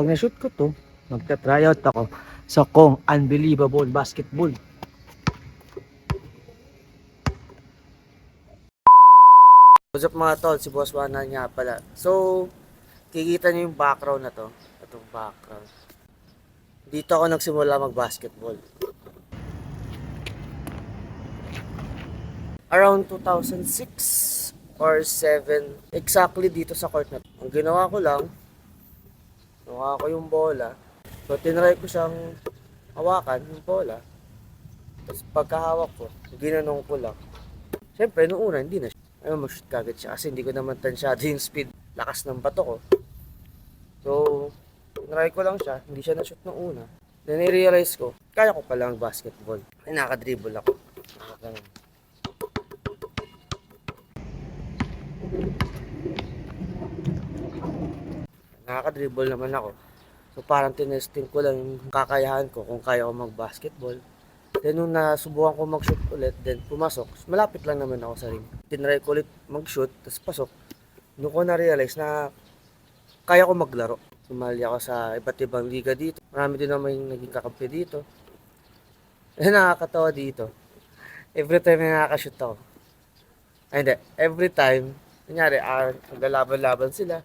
Pag na-shoot ko to, magta-tryout ako sa Kong Unbelievable Basketball. What's up mga tol, si Boss Juan nga pala. So, kikita niyo yung background na to. Itong background. Dito ako nagsimula mag-basketball. Around 2006 or 7, exactly dito sa court na to. Ang ginawa ko lang, nakuha ko yung bola. So, tinry ko siyang hawakan yung bola. Tapos pagkahawak ko, ginanong ko lang. Siyempre, noong una, hindi na siya. Ayun, mag-shoot kagad siya kasi hindi ko naman tansyado yung speed, lakas ng bato ko. So, tinry ko lang siya, hindi siya na-shoot noong una. Then, i-realize ko, kaya ko pala ang basketball. Ay, nakaka-dribble ako. Nakaka-dribble naman ako. So, parang tinesting ko lang yung kakayahan ko kung kaya ko mag-basketball. Then nung nasubukan ko mag-shoot ulit, then pumasok, malapit lang naman ako sa ring. Tinry ko ulit mag-shoot, tapos pasok. Doon ko na-realize na kaya ko maglaro. Sumali ako sa iba't ibang liga dito. Marami din naman yung naging kakampi dito. Eh, nakakatawa dito. Every time na nakaka-shoot ako. Ay hindi, every time, kunyari, naglalaban-laban sila.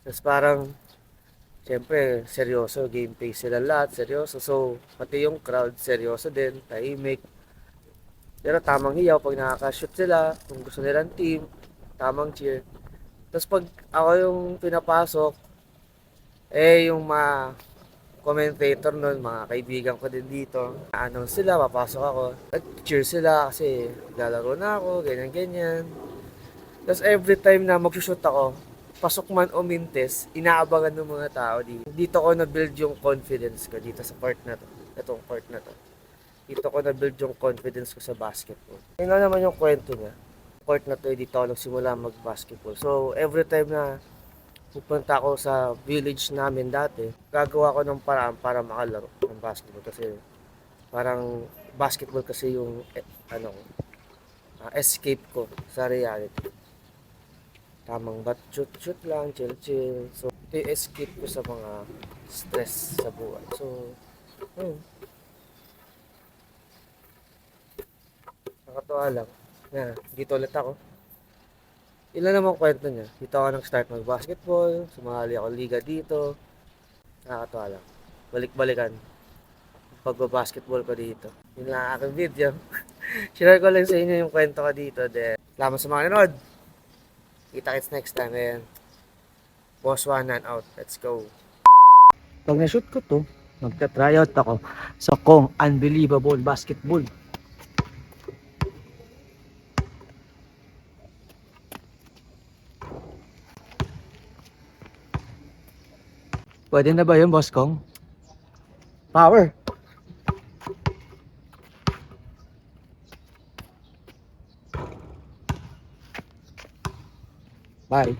Tapos parang, siyempre, seryoso, game face sila lahat, seryoso. So, pati yung crowd, seryoso din, tahimik. Pero tamang hiyaw pag nakaka-shoot sila, kung gusto nilang team, tamang cheer. Tapos pag ako yung pinapasok, yung mga commentator nun, mga kaibigan ko din dito, announce sila, papasok ako. At cheer sila kasi lalaro na ako, ganyan-ganyan. Tapos every time na mag-shoot ako, pasok man o mintes, inaabangan ng mga tao dito. Dito ko na-build yung confidence ko dito sa court na to. Itong court na to. Dito ko na-build yung confidence ko sa basketball. Yun lang naman yung kwento niya. Court na to, dito ako nagsimula mag-basketball. So, every time na pupunta ako sa village namin dati, gagawa ko ng paraan para makalaro ng basketball. Kasi parang basketball kasi yung escape ko sa reality. Tamang shoot lang, chill. So, ito yung escape ko sa mga stress sa buhay. So, nakatuwa lang. Dito ulit ako. Ilan naman kwento niya. Dito ako nag-start mag-basketball, sumali ako liga dito. Nakatuwa lang. Balik-balikan. Pag-basketball ko dito. Yun lang ang aking video. Share ko lang sa inyo yung kwento ko dito. Then, salamat sa mga nanood. Kita-kits next time. And Boss Juan out. Let's go. Pag na-shoot ko to, magta-tryout ako sa Kong Unbelievable Basketball. Pwede na ba yun, Boss Kong? Power! Bye!